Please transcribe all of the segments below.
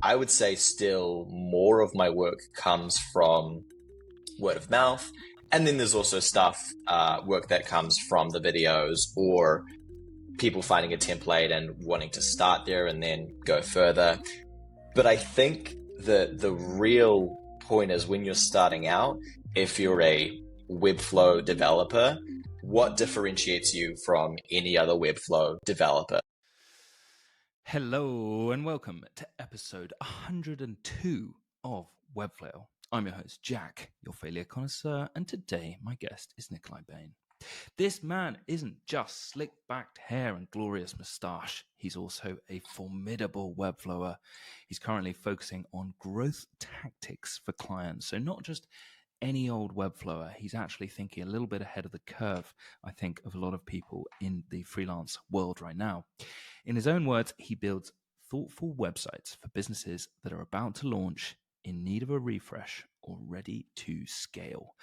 I would say still more of my work comes from word of mouth. And then there's also work that comes from the videos or people finding a template and wanting to start there and then go further. But I think the real point is when you're starting out, if you're a Webflow developer, what differentiates you from any other Webflow developer? Hello and welcome to episode 102 of Webflail. I'm your host, Jack, your failure connoisseur, and today my guest is Nikolai Bain. This man isn't just slick-backed hair and glorious moustache. He's also a formidable Webflower. He's currently focusing on growth tactics for clients. So not just any old Webflower. He's actually thinking a little bit ahead of the curve, I think, of a lot of people in the freelance world right now. In his own words, he builds thoughtful websites for businesses that are about to launch, in need of a refresh, or ready to scale.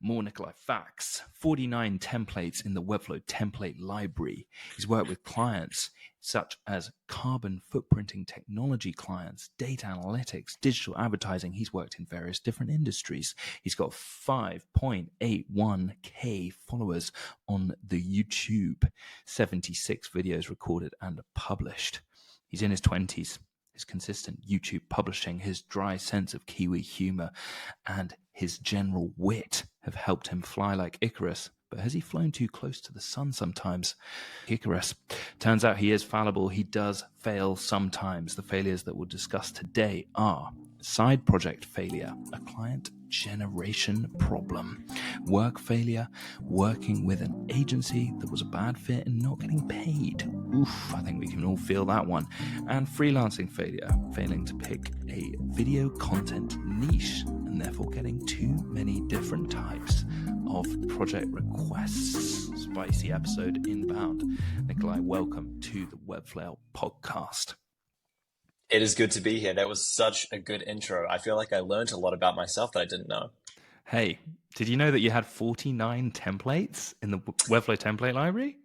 More Nikolai facts: 49 templates in the Webflow template library. He's worked with clients such as carbon footprinting technology clients, data analytics, digital advertising. He's worked in various different industries. He's got 5.81k followers on the YouTube, 76 videos recorded and published. He's in his 20s. His consistent YouTube publishing, his dry sense of kiwi humor, and his general wit have helped him fly like Icarus. But has he flown too close to the sun sometimes? Icarus. Turns out he is fallible. He does fail sometimes. The failures that we'll discuss today are side project failure, a client generation problem, work failure, working with an agency that was a bad fit and not getting paid. Oof, I think we can all feel that one. And freelancing failure, failing to pick a video content niche and therefore getting too many different types of project requests. Spicy episode inbound. Nikolai, welcome to the Webflail podcast. It is good to be here. That was such a good intro. I feel like I learned a lot about myself that I didn't know. Hey, did you know that you had 49 templates in the Webflow template library?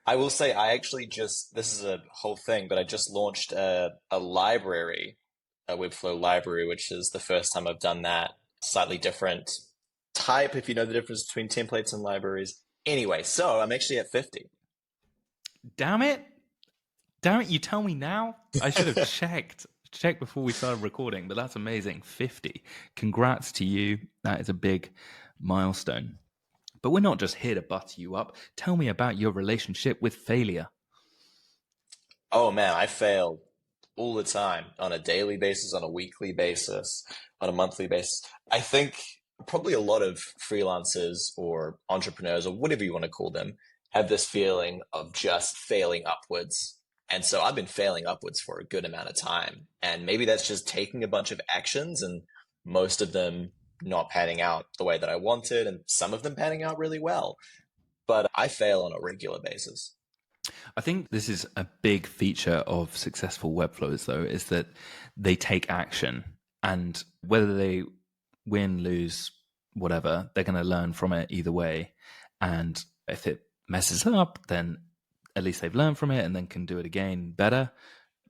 I will say this is a whole thing, but I just launched a library, a Webflow library, which is the first time I've done that. Slightly different type, if you know the difference between templates and libraries. Anyway, so I'm actually at 50. Damn it, you tell me now? I should have checked before we started recording, but that's amazing. 50. Congrats to you. That is a big milestone. But we're not just here to butter you up. Tell me about your relationship with failure. Oh man, I fail all the time on a daily basis, on a weekly basis, on a monthly basis. I think probably a lot of freelancers or entrepreneurs or whatever you want to call them have this feeling of just failing upwards. And so I've been failing upwards for a good amount of time. And maybe that's just taking a bunch of actions and most of them not panning out the way that I wanted and some of them panning out really well. But I fail on a regular basis. I think this is a big feature of successful Webflows, though, is that they take action. And whether they win, lose, whatever, they're going to learn from it either way. And if it messes up, then at least they've learned from it and then can do it again better.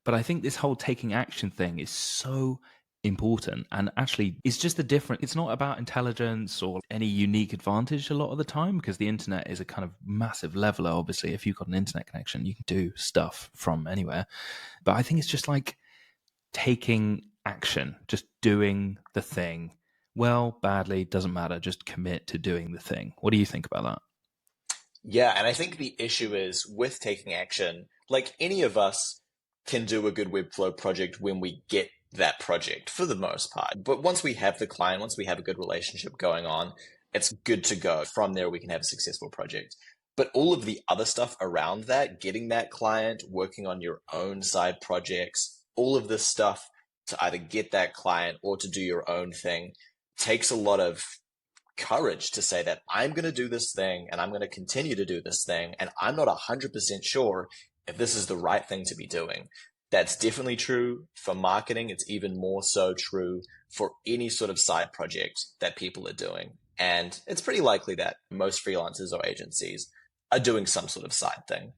But I think this whole taking action thing is so important, and actually it's just the difference. It's not about intelligence or any unique advantage a lot of the time, because the internet is a kind of massive leveler. Obviously, if you've got an internet connection, you can do stuff from anywhere. But I think it's just like taking action, just doing the thing. Well, badly, doesn't matter. Just commit to doing the thing. What do you think about that? Yeah, and I think the issue is with taking action, like any of us can do a good Webflow project when we get that project for the most part. But once we have the client, once we have a good relationship going on, it's good to go. From there, we can have a successful project. But all of the other stuff around that, getting that client, working on your own side projects, all of this stuff to either get that client or to do your own thing takes a lot of courage to say that I'm going to do this thing and I'm going to continue to do this thing. And I'm not 100% sure if this is the right thing to be doing. That's definitely true for marketing. It's even more so true for any sort of side project that people are doing. And it's pretty likely that most freelancers or agencies are doing some sort of side thing.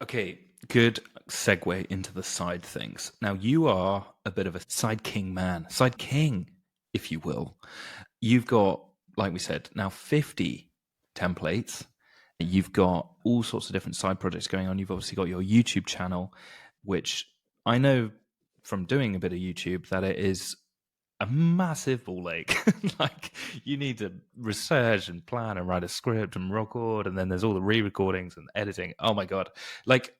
Okay, good segue into the side things. Now, you are a bit of a side king man, side king, if you will. You've got, like we said, now 50 templates. You've got all sorts of different side projects going on. You've obviously got your YouTube channel, which I know from doing a bit of YouTube that it is a massive ball ache. Like, you need to research and plan and write a script and record, and then there's all the re-recordings and editing. Oh my god! Like,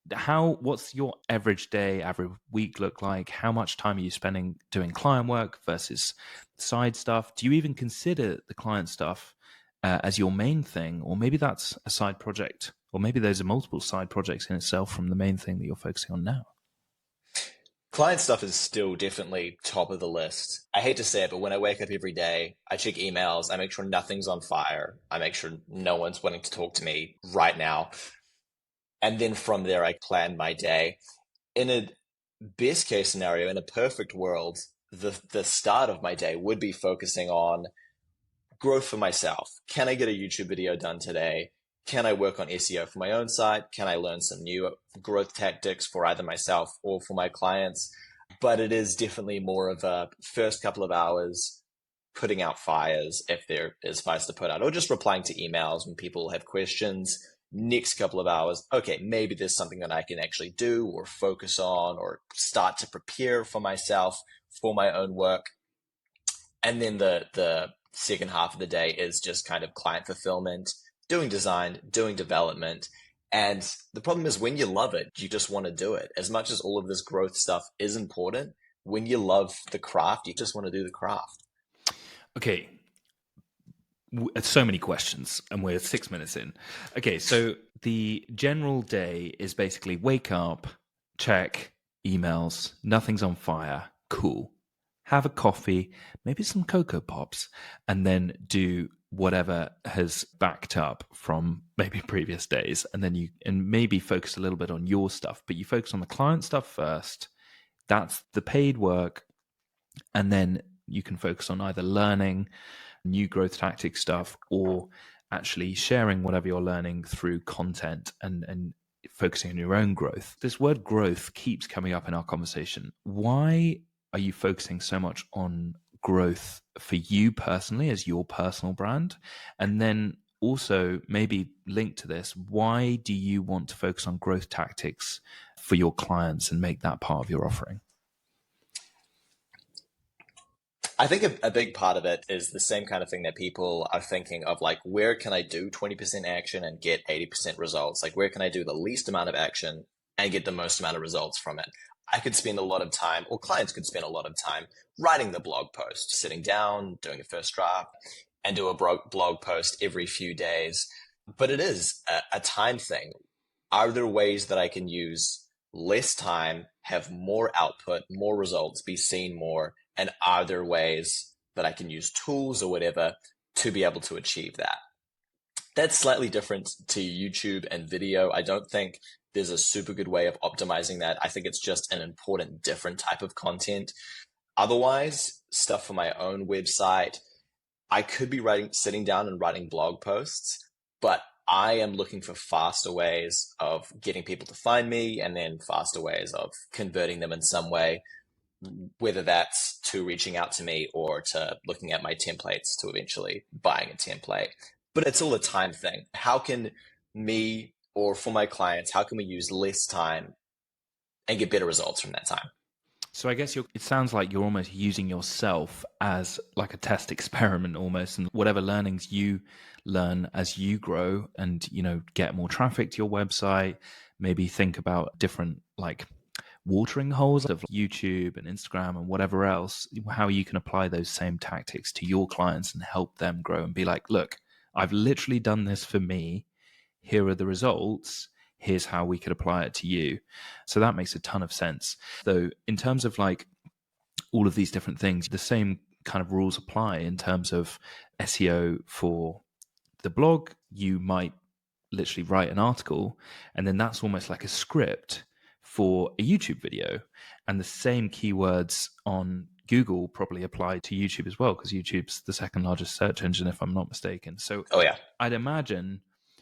what's your average day, average week look like? How much time are you spending doing client work versus side stuff? Do you even consider the client stuff as your main thing, or maybe that's a side project, or maybe those are multiple side projects in itself from the main thing that you're focusing on now? Client stuff is still definitely top of the list. I hate to say it, but when I wake up every day, I check emails, I make sure nothing's on fire, I make sure no one's wanting to talk to me right now. And then from there, I plan my day. In a best case scenario, in a perfect world, the start of my day would be focusing on growth for myself. Can I get a YouTube video done today? Can I work on SEO for my own site? Can I learn some new growth tactics for either myself or for my clients? But it is definitely more of a first couple of hours putting out fires if there is fires to put out, or just replying to emails when people have questions. Next couple of hours, okay, maybe there's something that I can actually do or focus on or start to prepare for myself for my own work. And then the second half of the day is just kind of client fulfillment, doing design, doing development. And the problem is when you love it, you just want to do it. As much as all of this growth stuff is important, when you love the craft, you just want to do the craft. Okay, so many questions, and we're 6 minutes in. Okay, so the general day is basically wake up, check emails, nothing's on fire, cool. Have a coffee, maybe some Cocoa Pops, and then do whatever has backed up from maybe previous days. And then and maybe focus a little bit on your stuff, but you focus on the client stuff first. That's the paid work. And then you can focus on either learning new growth tactic stuff or actually sharing whatever you're learning through content and focusing on your own growth. This word growth keeps coming up in our conversation. Why are you focusing so much on growth for you personally as your personal brand? And then also maybe linked to this, why do you want to focus on growth tactics for your clients and make that part of your offering? I think a big part of it is the same kind of thing that people are thinking of, like, where can I do 20% action and get 80% results? Like, where can I do the least amount of action and get the most amount of results from it? I could spend a lot of time, or clients could spend a lot of time writing the blog post, sitting down, doing a first draft, and do a blog post every few days. But it is a time thing. Are there ways that I can use less time, have more output, more results, be seen more? And are there ways that I can use tools or whatever to be able to achieve that? That's slightly different to YouTube and video. I don't think there's a super good way of optimizing that. I think it's just an important, different type of content. Otherwise, stuff for my own website, I could be sitting down and writing blog posts, but I am looking for faster ways of getting people to find me and then faster ways of converting them in some way, whether that's to reaching out to me or to looking at my templates to eventually buying a template. But it's all a time thing. How can me, or for my clients, how can we use less time and get better results from that time? So I guess it sounds like you're almost using yourself as like a test experiment almost, and whatever learnings you learn as you grow and, get more traffic to your website, maybe think about different like watering holes of YouTube and Instagram and whatever else, how you can apply those same tactics to your clients and help them grow and be like, look, I've literally done this for me. Here are the results. Here's how we could apply it to you. So that makes a ton of sense. Though in terms of like all of these different things, the same kind of rules apply in terms of SEO for the blog. You might literally write an article and then that's almost like a script for a YouTube video. And the same keywords on Google probably apply to YouTube as well, because YouTube's the second largest search engine, if I'm not mistaken. So Oh, yeah. I'd imagine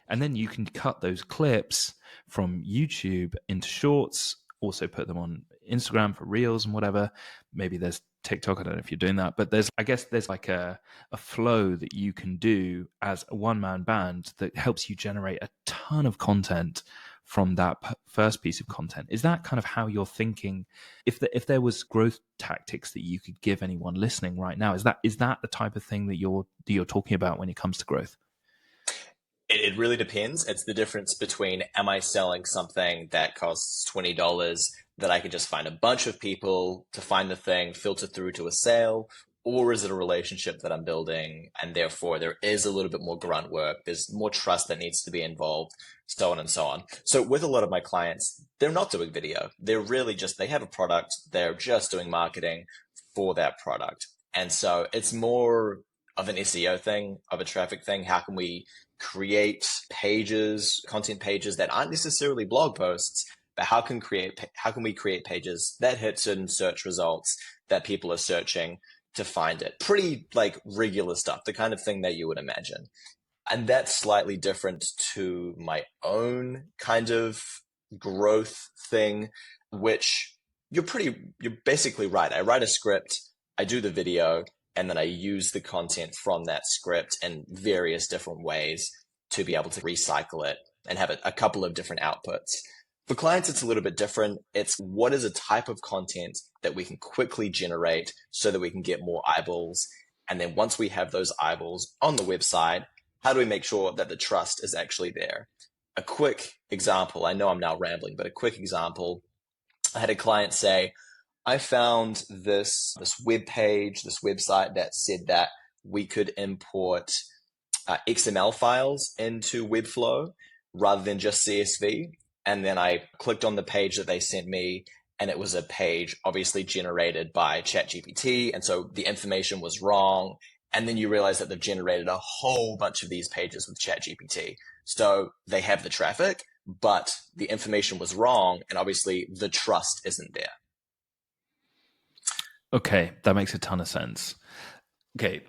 And then you can cut those clips from YouTube into shorts, also put them on Instagram for reels and whatever. Maybe there's TikTok. I don't know if you're doing that, but I guess there's like a flow that you can do as a one-man band that helps you generate a ton of content from that first piece of content. Is that kind of how you're thinking? If there was growth tactics that you could give anyone listening right now, is that the type of thing that you're talking about when it comes to growth? It really depends. It's the difference between, am I selling something that costs $20 that I can just find a bunch of people to find the thing, filter through to a sale, or is it a relationship that I'm building and therefore there is a little bit more grunt work, there's more trust that needs to be involved, so on and so on. So with a lot of my clients, they're not doing video. They're really just, they have a product, they're just doing marketing for that product. And so it's more of an SEO thing, of a traffic thing. How can we create pages, content pages that aren't necessarily blog posts, but how can we create pages that hit certain search results that people are searching to find it? Pretty like regular stuff, the kind of thing that you would imagine. And that's slightly different to my own kind of growth thing, which you're basically right. I write a script, I do the video, and then I use the content from that script in various different ways to be able to recycle it and have a couple of different outputs. For clients, it's a little bit different. It's what is a type of content that we can quickly generate so that we can get more eyeballs. And then once we have those eyeballs on the website, how do we make sure that the trust is actually there? A quick example, I know I'm now rambling, but a quick example, I had a client say, I found this web page, this website that said that we could import XML files into Webflow rather than just CSV. And then I clicked on the page that they sent me, and it was a page obviously generated by ChatGPT. And so the information was wrong. And then you realize that they've generated a whole bunch of these pages with ChatGPT. So they have the traffic, but the information was wrong. And obviously the trust isn't there. Okay, that makes a ton of sense. Okay,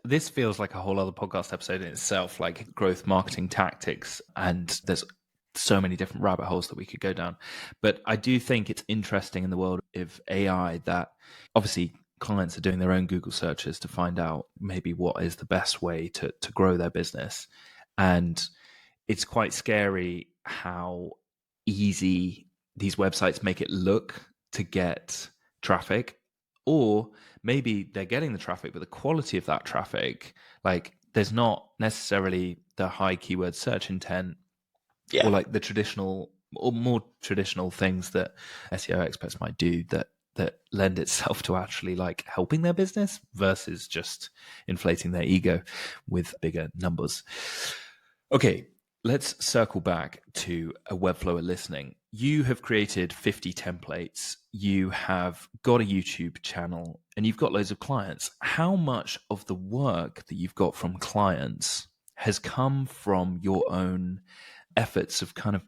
this feels like a whole other podcast episode in itself, like growth marketing tactics, and there's so many different rabbit holes that we could go down. But I do think it's interesting in the world of AI that obviously clients are doing their own Google searches to find out maybe what is the best way to grow their business. And it's quite scary how easy these websites make it look to get traffic. Or maybe they're getting the traffic, but the quality of that traffic, like there's not necessarily the high keyword search intent, or like the traditional or more traditional things that SEO experts might do that lend itself to actually like helping their business versus just inflating their ego with bigger numbers. Okay, let's circle back to a Webflower listening. You have created 50 templates, you have got a YouTube channel, and you've got loads of clients. How much of the work that you've got from clients has come from your own efforts of kind of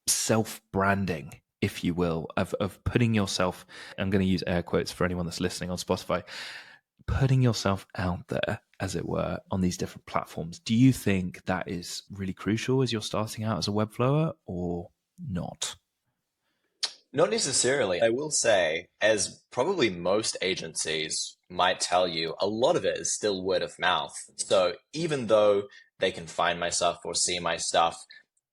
self-branding, if you will, of putting yourself, I'm going to use air quotes for anyone that's listening on Spotify, putting yourself out there, as it were, on these different platforms? Do you think that is really crucial as you're starting out as a Webflower, or not? Not necessarily. I will say, as probably most agencies might tell you, a lot of it is still word of mouth. So even though they can find my stuff or see my stuff,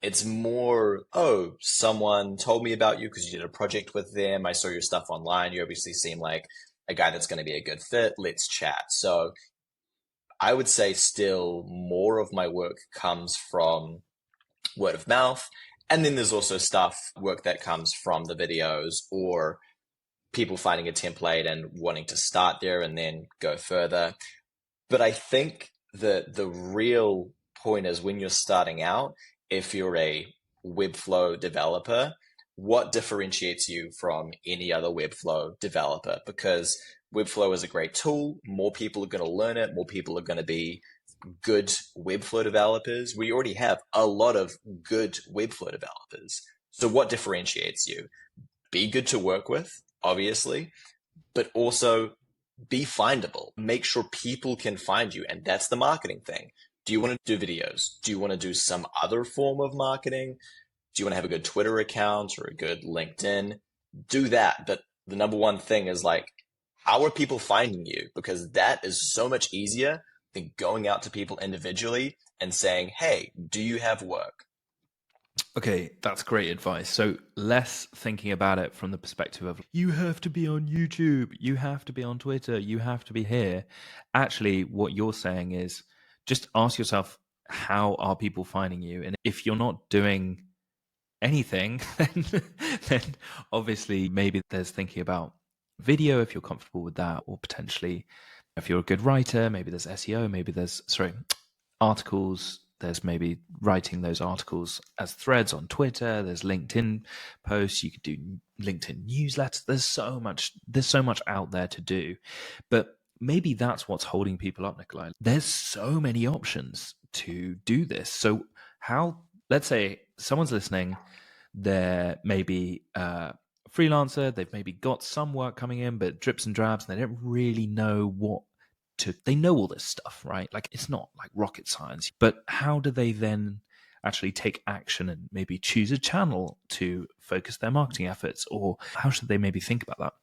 it's more, oh, someone told me about you because you did a project with them. I saw your stuff online. You obviously seem like a guy that's going to be a good fit. Let's chat. So I would say still more of my work comes from word of mouth. And then there's also work that comes from the videos or people finding a template and wanting to start there and then go further. But I think the real point is when you're starting out, if you're a Webflow developer, what differentiates you from any other Webflow developer? Because Webflow is a great tool. More people are going to learn it. More people are going to be good Webflow developers. We already have a lot of good Webflow developers. So what differentiates you? Be good to work with, obviously, but also be findable. Make sure people can find you. And that's the marketing thing. Do you want to do videos? Do you want to do some other form of marketing? Do you want to have a good Twitter account or a good LinkedIn? Do that. But the number one thing is like, how are people finding you? Because that is so much easier than going out to people individually and saying, hey, do you have work? Okay, that's great advice. So less thinking about it from the perspective of you have to be on YouTube, you have to be on Twitter, you have to be here. Actually, what you're saying is just ask yourself, how are people finding you? And if you're not doing anything, then obviously maybe there's thinking about video if you're comfortable with that, or potentially if you're a good writer, maybe there's SEO, maybe there's articles. There's maybe writing those articles as threads on Twitter. There's LinkedIn posts. You could do LinkedIn newsletters. There's so much out there to do. But maybe that's what's holding people up, Nikolai. There's so many options to do this. So let's say someone's listening, they're maybe a freelancer, they've maybe got some work coming in, but drips and drabs, and they don't really know they know all this stuff, right? Like it's not like rocket science, but how do they then actually take action and maybe choose a channel to focus their marketing efforts, or how should they maybe think about that?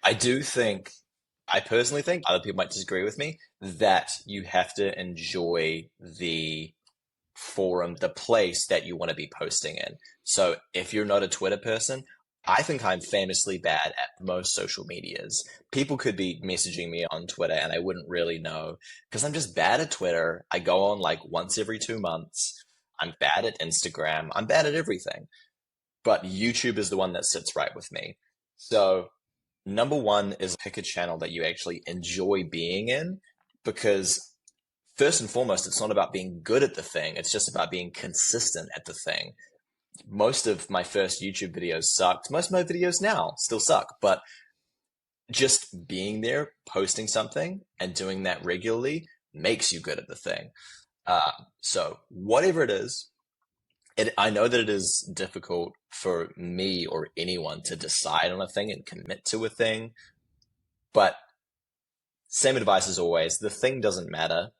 I personally think, other people might disagree with me, that you have to enjoy the forum, the place that you want to be posting in. So if you're not a Twitter person, I think I'm famously bad at most social medias. People could be messaging me on Twitter and I wouldn't really know because I'm just bad at Twitter. I go on like once every 2 months. I'm bad at Instagram. I'm bad at everything. But YouTube is the one that sits right with me. So number one is pick a channel that you actually enjoy being in because first and foremost, it's not about being good at the thing. It's just about being consistent at the thing. Most of my first YouTube videos sucked. Most of my videos now still suck, but just being there, posting something and doing that regularly makes you good at the thing. So whatever it is, I know that it is difficult for me or anyone to decide on a thing and commit to a thing, but same advice as always, the thing doesn't matter.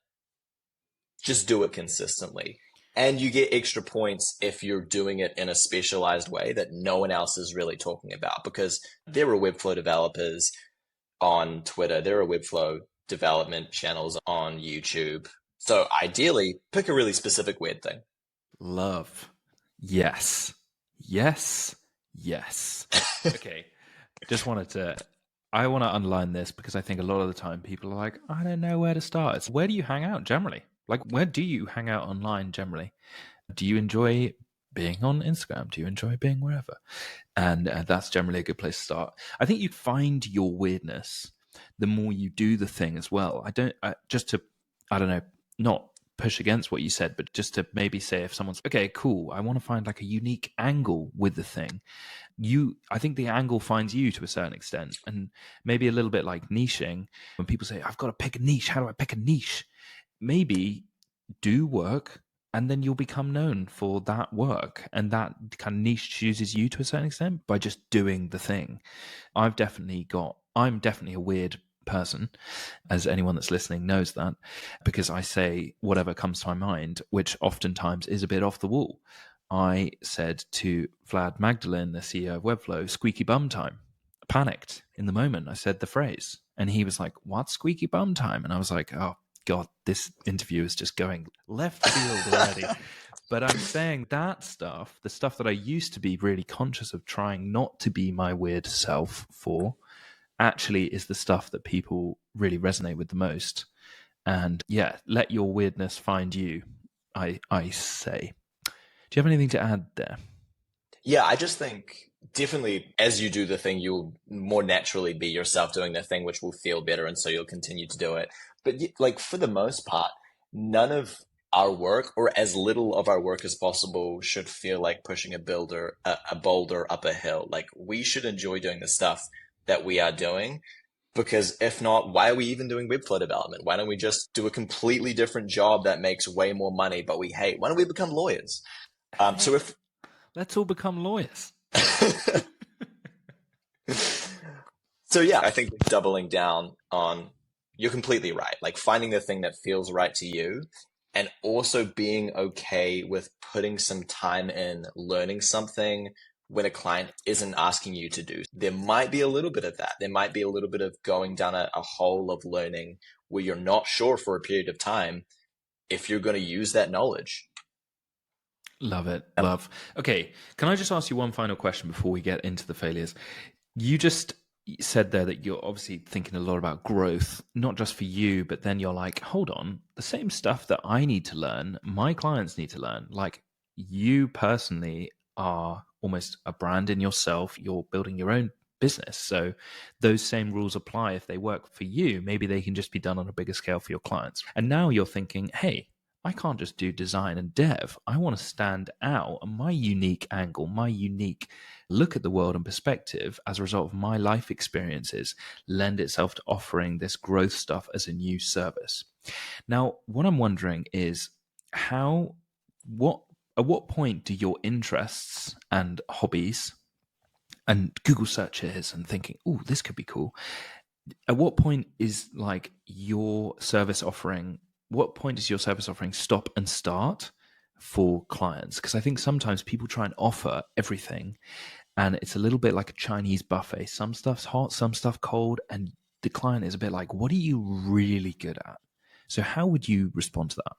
Just do it consistently. And you get extra points if you're doing it in a specialized way that no one else is really talking about because there are Webflow developers on Twitter, there are Webflow development channels on YouTube. So ideally, pick a really specific weird thing. Love. Yes. Yes. Yes. Okay. I want to underline this because I think a lot of the time people are like, I don't know where to start. It's where do you hang out generally? Like, where do you hang out online generally? Do you enjoy being on Instagram? Do you enjoy being wherever? And that's generally a good place to start. I think you find your weirdness the more you do the thing as well. I don't know, not push against what you said, but just to maybe say if someone's okay, cool, I want to find like a unique angle with the thing. I think the angle finds you to a certain extent, and maybe a little bit like niching. When people say, I've got to pick a niche, how do I pick a niche? Maybe do work and then you'll become known for that work, and that kind of niche chooses you to a certain extent by just doing the thing. I'm definitely a weird person, as anyone that's listening knows that, because I say whatever comes to my mind, which oftentimes is a bit off the wall. I said to Vlad Magdalene, the CEO of Webflow, squeaky bum time. I panicked in the moment. I said the phrase and he was like, what, squeaky bum time? And I was like, oh God, this interview is just going left field already. But I'm saying that stuff, the stuff that I used to be really conscious of trying not to be my weird self for, actually is the stuff that people really resonate with the most. And yeah, let your weirdness find you, I say. Do you have anything to add there? Yeah, I just think definitely as you do the thing, you'll more naturally be yourself doing the thing, which will feel better. And so you'll continue to do it. But like for the most part, none of our work or as little of our work as possible should feel like pushing a boulder up a hill. Like we should enjoy doing the stuff that we are doing. Because if not, why are we even doing Webflow development? Why don't we just do a completely different job that makes way more money, but we hate? Why don't we become lawyers? So if Let's all become lawyers. So yeah, I think doubling down on you're completely right. Like finding the thing that feels right to you and also being okay with putting some time in learning something when a client isn't asking you to do. There might be a little bit of that. There might be a little bit of going down a hole of learning where you're not sure for a period of time if you're going to use that knowledge. Love it. Love. Okay. Can I just ask you one final question before we get into the failures? You just said there that you're obviously thinking a lot about growth, not just for you, but then you're like, hold on, the same stuff that I need to learn, my clients need to learn. Like you personally are almost a brand in yourself. You're building your own business. So those same rules apply if they work for you. Maybe they can just be done on a bigger scale for your clients. And now you're thinking, hey, I can't just do design and dev. I want to stand out, and my unique angle, my unique look at the world and perspective as a result of my life experiences lend itself to offering this growth stuff as a new service. Now, what I'm wondering is at what point do your interests and hobbies and Google searches and thinking, oh, this could be cool. At what point is like your service offering, what point does your service offering stop and start for clients? Because I think sometimes people try and offer everything and it's a little bit like a Chinese buffet. Some stuff's hot, some stuff cold, and the client is a bit like, what are you really good at? So how would you respond to that?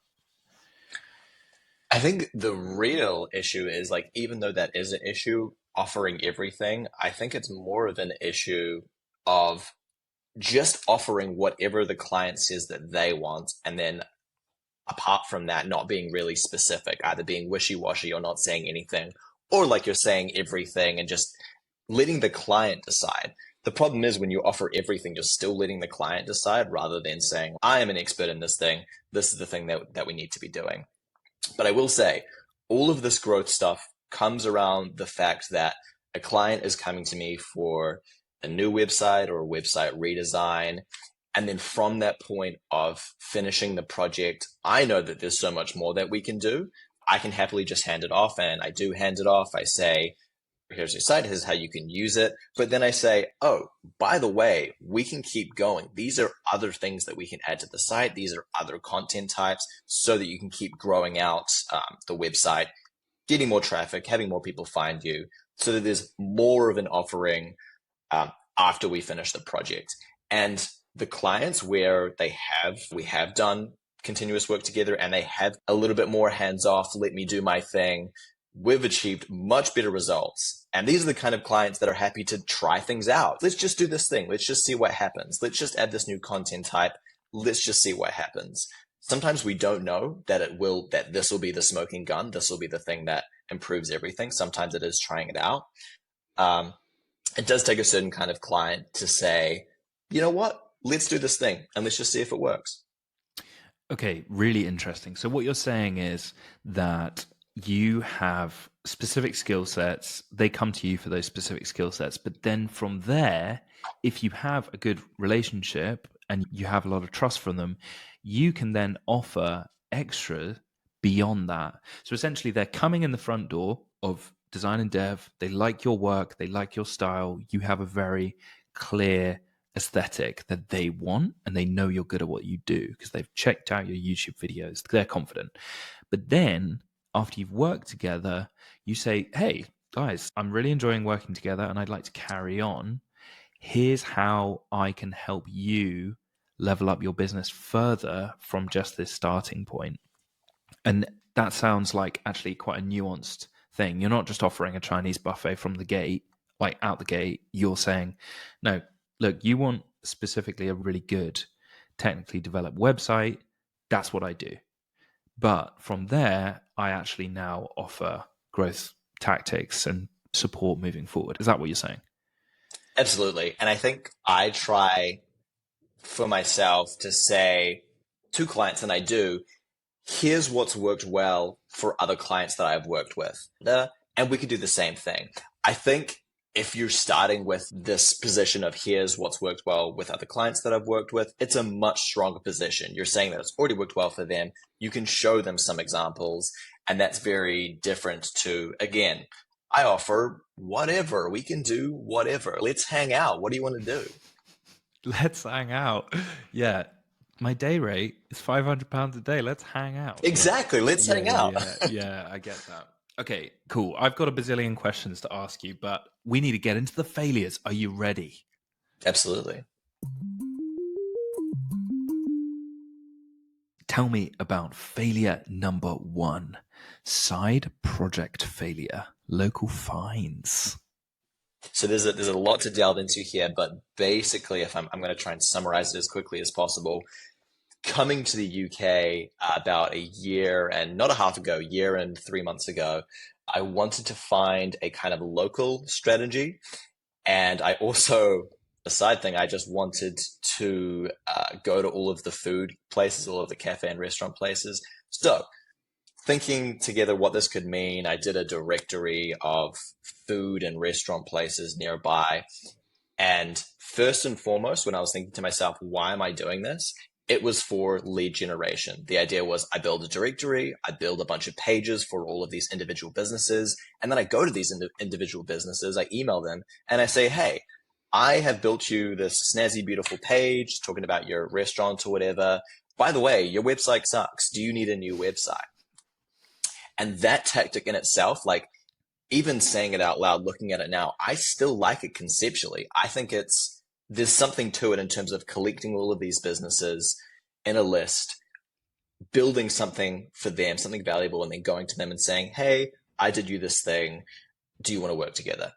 I think the real issue is like, even though that is an issue, offering everything, I think it's more of an issue of just offering whatever the client says that they want. And then apart from that, not being really specific, either being wishy-washy or not saying anything, or like you're saying everything and just letting the client decide. The problem is when you offer everything, you're still letting the client decide rather than saying, I am an expert in this thing. This is the thing that we need to be doing. But I will say, all of this growth stuff comes around the fact that a client is coming to me for a new website or a website redesign. And then from that point of finishing the project, I know that there's so much more that we can do. I can happily just hand it off, and I do hand it off. I say, here's your site, here's how you can use it. But then I say, oh, by the way, we can keep going. These are other things that we can add to the site. These are other content types so that you can keep growing out the website, getting more traffic, having more people find you, so that there's more of an offering after we finish the project. And the clients where we have done continuous work together and they have a little bit more hands off, let me do my thing, we've achieved much better results. And these are the kind of clients that are happy to try things out. Let's just do this thing. Let's just see what happens. Let's just add this new content type. Let's just see what happens. Sometimes we don't know that this will be the smoking gun. This will be the thing that improves everything. Sometimes it is trying it out. It does take a certain kind of client to say, you know what? Let's do this thing and let's just see if it works. Okay, really interesting. So what you're saying is that you have specific skill sets, they come to you for those specific skill sets, but then from there, if you have a good relationship and you have a lot of trust from them, you can then offer extra beyond that. So essentially they're coming in the front door of design and dev, they like your work, they like your style, you have a very clear aesthetic that they want and they know you're good at what you do because they've checked out your YouTube videos, they're confident. But then after you've worked together, you say, hey, guys, I'm really enjoying working together and I'd like to carry on. Here's how I can help you level up your business further from just this starting point. And that sounds like actually quite a nuanced thing. You're not just offering a Chinese buffet from the gate, like out the gate. You're saying, no, look, you want specifically a really good, technically developed website. That's what I do. But from there, I actually now offer growth tactics and support moving forward. Is that what you're saying? Absolutely. And I think I try for myself to say to clients, and I do, here's what's worked well for other clients that I've worked with. And we could do the same thing. I think if you're starting with this position of here's what's worked well with other clients that I've worked with, it's a much stronger position. You're saying that it's already worked well for them. You can show them some examples, and that's very different to, again, I offer whatever. We can do whatever. Let's hang out. What do you want to do? Let's hang out. Yeah. My day rate is £500 a day. Let's hang out. Yeah. Exactly. Let's Yeah. hang Yeah. out. Yeah. Yeah. I get that. Okay, cool. I've got a bazillion questions to ask you, but we need to get into the failures. Are you ready? Absolutely. Tell me about failure number one. Side project failure. Local fines. So there's a lot to delve into here, but basically, if I'm going to try and summarize it as quickly as possible, coming to the UK about a year and not a half ago, year and 3 months ago, I wanted to find a kind of local strategy. And I also, a side thing, I just wanted to go to all of the food places, all of the cafe and restaurant places. So, thinking together what this could mean, I did a directory of food and restaurant places nearby. And first and foremost, when I was thinking to myself, why am I doing this? It was for lead generation. The idea was I build a directory, I build a bunch of pages for all of these individual businesses, and then I go to these individual businesses, I email them, and I say, hey, I have built you this snazzy, beautiful page talking about your restaurant or whatever. By the way, your website sucks. Do you need a new website? And that tactic in itself, like even saying it out loud, looking at it now, I still like it conceptually. I think there's something to it in terms of collecting all of these businesses in a list, building something for them, something valuable, and then going to them and saying, hey, I did you this thing. Do you want to work together?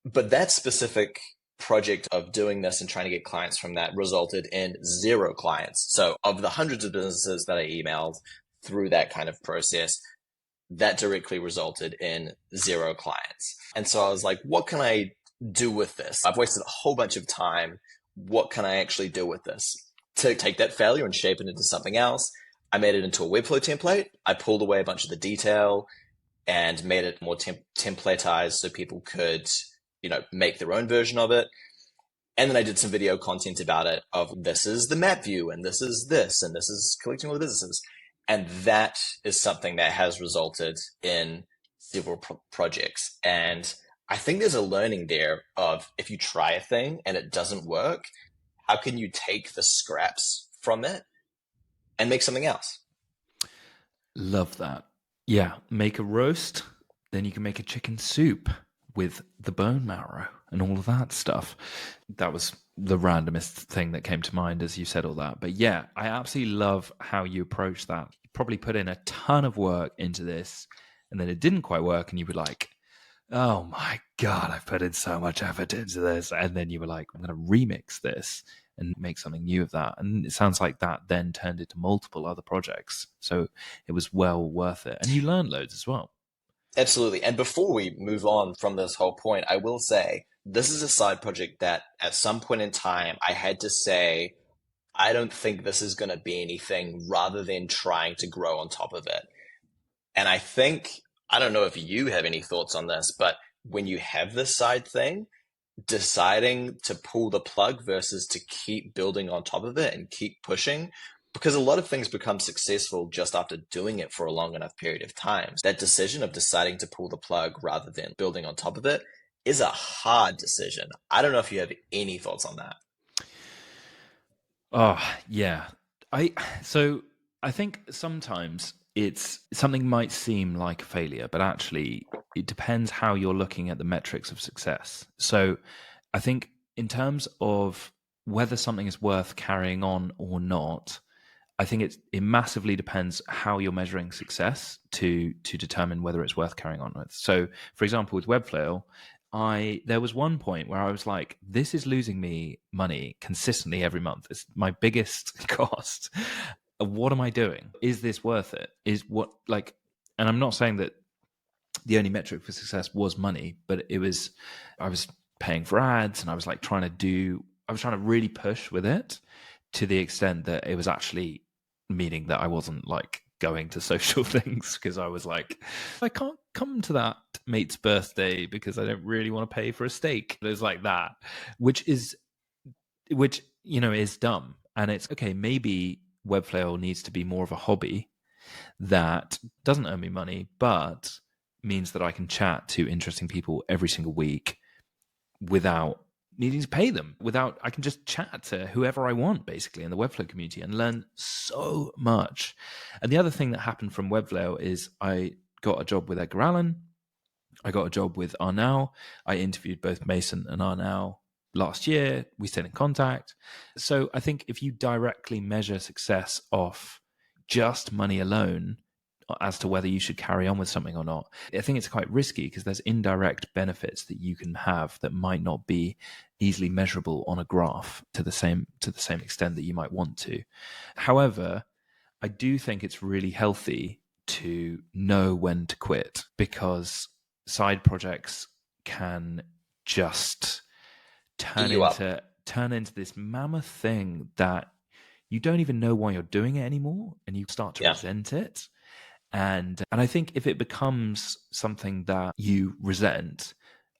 But that specific project of doing this and trying to get clients from that resulted in 0 clients. So of the hundreds of businesses that I emailed through that kind of process, that directly resulted in 0 clients. And so I was like, what can I do with this? I've wasted a whole bunch of time. What can I actually do with this? To take that failure and shape it into something else, I made it into a Webflow template. I pulled away a bunch of the detail and made it more templatized so people could, make their own version of it. And then I did some video content about it of this is the map view and this is collecting all the businesses. And that is something that has resulted in several projects. And I think there's a learning there of if you try a thing and it doesn't work, how can you take the scraps from it and make something else? Love that. Yeah, make a roast, then you can make a chicken soup with the bone marrow and all of that stuff. That was the randomest thing that came to mind as you said all that. But yeah, I absolutely love how you approach that. You probably put in a ton of work into this and then it didn't quite work and you were like, oh my God, I've put in so much effort into this. And then you were like, I'm going to remix this and make something new of that. And it sounds like that then turned into multiple other projects. So it was well worth it. And you learned loads as well. Absolutely. And before we move on from this whole point, I will say this is a side project that at some point in time I had to say, I don't think this is going to be anything rather than trying to grow on top of it. And I think, I don't know if you have any thoughts on this, but when you have this side thing, deciding to pull the plug versus to keep building on top of it and keep pushing, because a lot of things become successful just after doing it for a long enough period of time. That decision of deciding to pull the plug rather than building on top of it is a hard decision. I don't know if you have any thoughts on that. Oh, yeah. I think sometimes it's something might seem like a failure, but actually it depends how you're looking at the metrics of success. So I think in terms of whether something is worth carrying on or not, I think it massively depends how you're measuring success to determine whether it's worth carrying on with. So, for example, with Webflail, there was one point where I was like, this is losing me money consistently every month. It's my biggest cost. What am I doing? Is this worth it? And I'm not saying that the only metric for success was money, but I was paying for ads and I was trying to really push with it to the extent that it was actually meaning that I wasn't going to social things because I was like, I can't come to that mate's birthday because I don't really want to pay for a steak. It was like that, which is dumb. And it's okay, maybe Webflow needs to be more of a hobby that doesn't earn me money, but means that I can chat to interesting people every single week without needing to pay them I can just chat to whoever I want basically in the Webflow community and learn so much. And the other thing that happened from Webflow is I got a job with Edgar Allan. I got a job with Arnau. I interviewed both Mason and Arnau last year. We stayed in contact. So I think if you directly measure success off just money alone as to whether you should carry on with something or not, I think it's quite risky because there's indirect benefits that you can have that might not be easily measurable on a graph to the same extent that you might want to. However, I do think it's really healthy to know when to quit, because side projects can just turn into this mammoth thing that you don't even know why you're doing it anymore, and you start to resent it. And I think if it becomes something that you resent,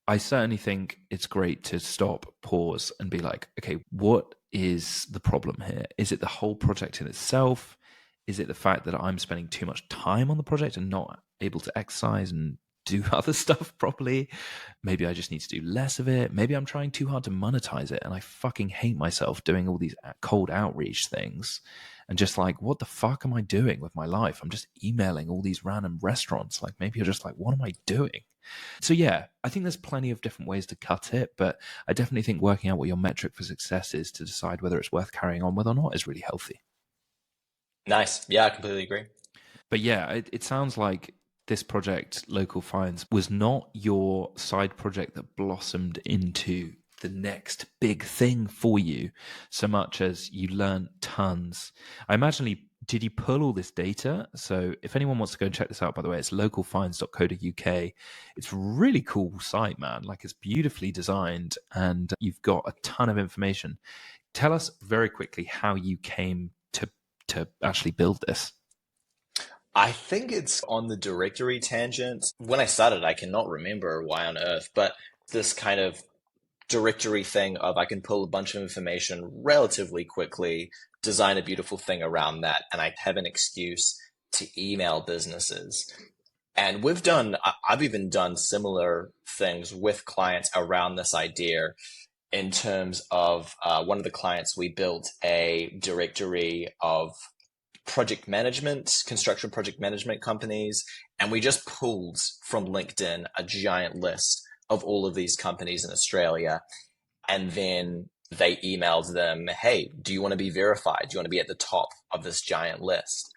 I certainly think it's great to stop, pause, and be like, okay, what is the problem here? Is it the whole project in itself? Is it the fact that I'm spending too much time on the project and not able to exercise and do other stuff properly? Maybe I just need to do less of it. Maybe I'm trying too hard to monetize it and I fucking hate myself doing all these cold outreach things and just like, what the fuck am I doing with my life? I'm just emailing all these random restaurants. Like, maybe you're just like, what am I doing? So yeah, I think there's plenty of different ways to cut it, but I definitely think working out what your metric for success is to decide whether it's worth carrying on with or not is really healthy. Nice. Yeah, I completely agree. But yeah, it sounds like this project, Local Finds, was not your side project that blossomed into the next big thing for you so much as you learned tons. I imagine, did you pull all this data? So if anyone wants to go and check this out, by the way, it's localfinds.co.uk. It's a really cool site, man. Like, it's beautifully designed and you've got a ton of information. Tell us very quickly how you came to actually build this. I think it's on the directory tangent. When I started, I cannot remember why on earth, but this kind of directory thing of I can pull a bunch of information relatively quickly, design a beautiful thing around that, and I have an excuse to email businesses. And I've even done similar things with clients around this idea in terms of one of the clients, we built a directory of construction project management companies, and we just pulled from LinkedIn a giant list of all of these companies in Australia. And then they emailed them, hey, do you want to be verified? Do you want to be at the top of this giant list?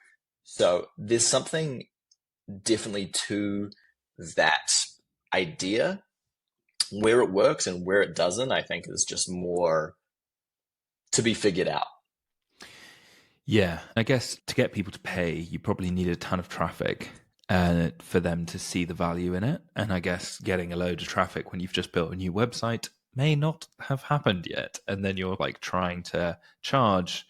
So there's something definitely to that idea. Where it works and where it doesn't, I think is just more to be figured out. Yeah, I guess to get people to pay, you probably need a ton of traffic for them to see the value in it. And I guess getting a load of traffic when you've just built a new website may not have happened yet. And then you're like trying to charge.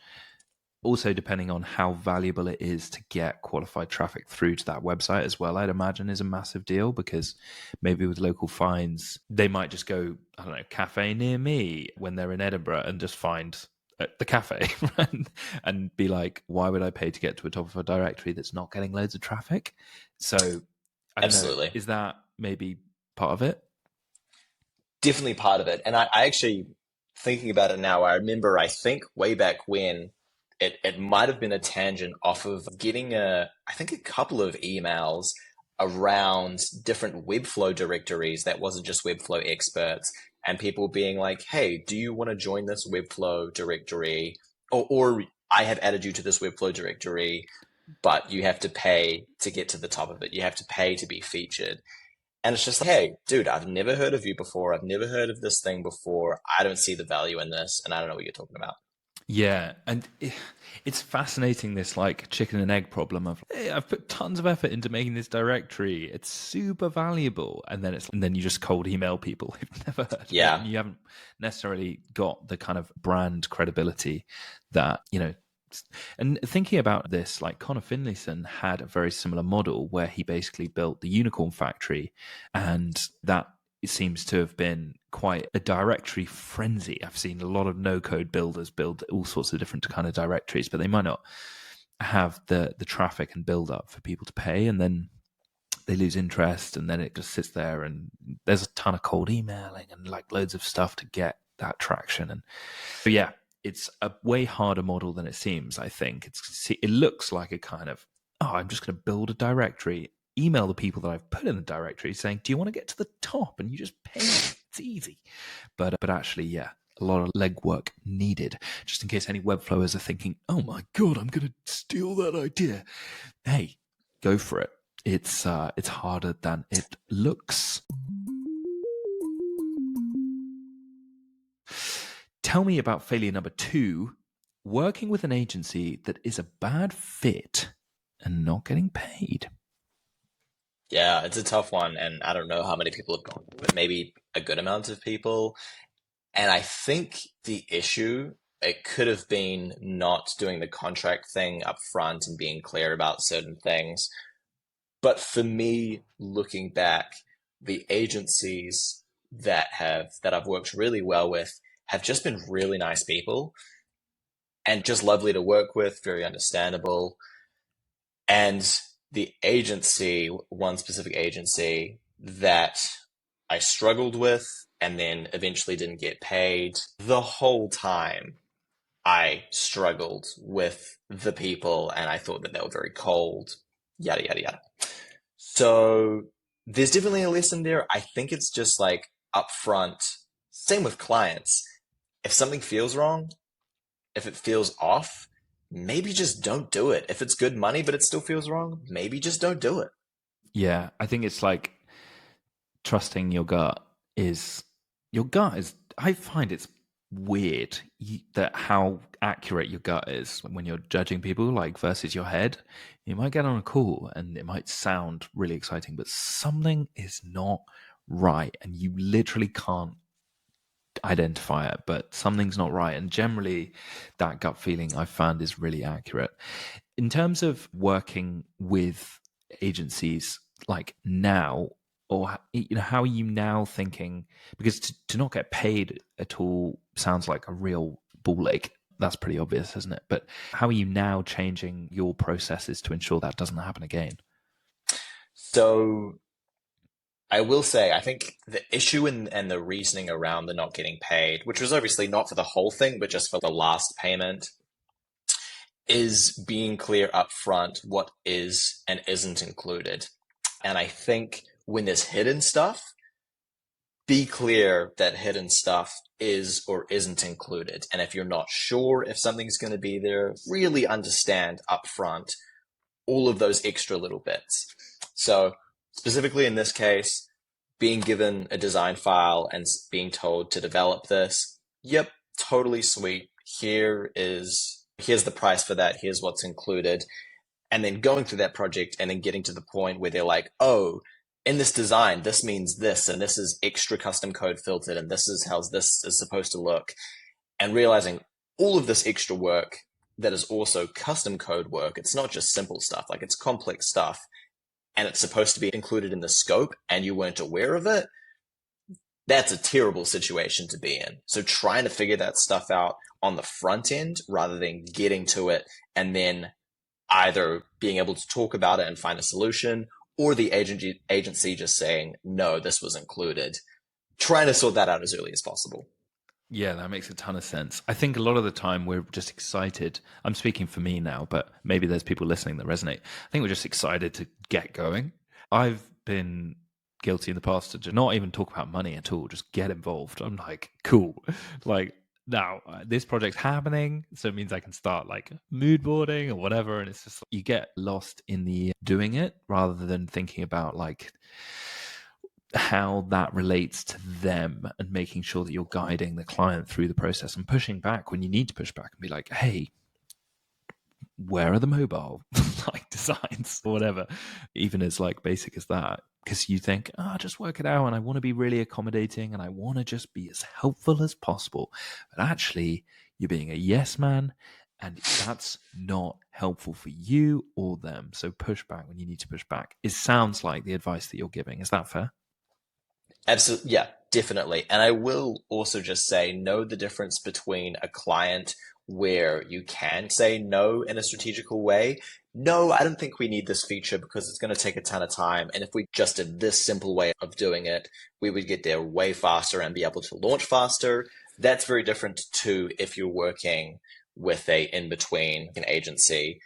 Also, depending on how valuable it is to get qualified traffic through to that website as well, I'd imagine is a massive deal, because maybe with Local Finds, they might just go, I don't know, cafe near me when they're in Edinburgh and just find the cafe and be like, why would I pay to get to a top of a directory that's not getting loads of traffic? So I don't Absolutely. know, is that maybe part of it? Definitely part of it. And I actually, thinking about it now, I remember, I think way back when, it might have been a tangent off of getting I think a couple of emails around different Webflow directories that wasn't just Webflow experts, and people being like, hey, do you want to join this Webflow directory? Or I have added you to this Webflow directory, but you have to pay to get to the top of it. You have to pay to be featured. And it's just like, hey, dude, I've never heard of you before. I've never heard of this thing before. I don't see the value in this, and I don't know what you're talking about. Yeah, and it's fascinating, this like chicken and egg problem of, hey, I've put tons of effort into making this directory. It's super valuable, and then you just cold email people who've never heard of it, and you haven't necessarily got the kind of brand credibility that, you know. And thinking about this, like Connor Finlayson had a very similar model where he basically built the Unicorn Factory, and that it seems to have been quite a directory frenzy. I've seen a lot of no-code builders build all sorts of different kind of directories, but they might not have the traffic and build up for people to pay, and then they lose interest, and then it just sits there, and there's a ton of cold emailing and like loads of stuff to get that traction. And so, yeah, it's a way harder model than it seems, I think. It looks like a kind of, oh, I'm just going to build a directory, email the people that I've put in the directory saying, do you want to get to the top? And you just pay me. It's easy. But actually, yeah, a lot of legwork needed. Just in case any Webflowers are thinking, oh my God, I'm going to steal that idea. Hey, go for it. It's harder than it looks. Tell me about failure number 2, working with an agency that is a bad fit and not getting paid. Yeah, it's a tough one, and I don't know how many people have gone, but maybe a good amount of people. And I think the issue, it could have been not doing the contract thing up front and being clear about certain things. But for me, looking back, the agencies that I've worked really well with have just been really nice people and just lovely to work with, very understandable. And the agency, one specific agency that I struggled with and then eventually didn't get paid, the whole time I struggled with the people and I thought that they were very cold, yada, yada, yada. So there's definitely a lesson there. I think it's just like upfront. Same with clients. If something feels wrong, if it feels off, maybe just don't do it. If it's good money, but it still feels wrong, maybe just don't do it. Yeah, I think it's like trusting your gut is, I find it's weird that how accurate your gut is when you're judging people, like versus your head. You might get on a call and it might sound really exciting, but something is not right and you literally can't identify it, but something's not right. And generally that gut feeling I found is really accurate. In terms of working with agencies like now, or how are you now thinking, because to not get paid at all sounds like a real ball ache. That's pretty obvious, isn't it? But how are you now changing your processes to ensure that doesn't happen again? So I will say, I think the issue and the reasoning around the not getting paid, which was obviously not for the whole thing, but just for the last payment, is being clear up front what is and isn't included. And I think when there's hidden stuff, be clear that hidden stuff is or isn't included. And if you're not sure if something's going to be there, really understand up front all of those extra little bits. So specifically in this case, being given a design file and being told to develop this, yep, totally sweet. Here's the price for that. Here's what's included. And then going through that project and then getting to the point where they're like, oh, in this design, this means this, and this is extra custom code filtered, and this is how this is supposed to look. And realizing all of this extra work that is also custom code work. It's not just simple stuff, like it's complex stuff. And it's supposed to be included in the scope and you weren't aware of it. That's a terrible situation to be in. So trying to figure that stuff out on the front end rather than getting to it and then either being able to talk about it and find a solution, or the agency just saying, no, this was included. Trying to sort that out as early as possible. Yeah, that makes a ton of sense. I think a lot of the time we're just excited. I'm speaking for me now, but maybe there's people listening that resonate. I think we're just excited to get going. I've been guilty in the past to just not even talk about money at all, just get involved. I'm like, cool. Like, now this project's happening, so it means I can start like mood boarding or whatever. And it's just, you get lost in the doing it rather than thinking about like how that relates to them and making sure that you're guiding the client through the process and pushing back when you need to push back and be like, hey, where are the mobile like designs or whatever, even as like basic as that, because you think, just work it out and I want to be really accommodating and I want to just be as helpful as possible, but actually you're being a yes man and that's not helpful for you or them. So push back when you need to push back. It sounds like the advice that you're giving. Is that fair? Absolutely. Yeah, definitely. And I will also just say, know the difference between a client where you can say no in a strategical way. No, I don't think we need this feature because it's going to take a ton of time. And if we just did this simple way of doing it, we would get there way faster and be able to launch faster. That's very different to if you're working with a in-between, an agency,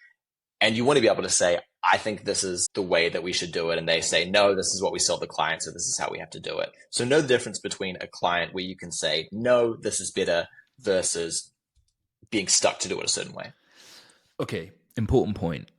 and you want to be able to say, I think this is the way that we should do it. And they say, no, this is what we sell the client, so this is how we have to do it. So know the difference between a client where you can say, no, this is better, versus being stuck to do it a certain way. Okay, important point.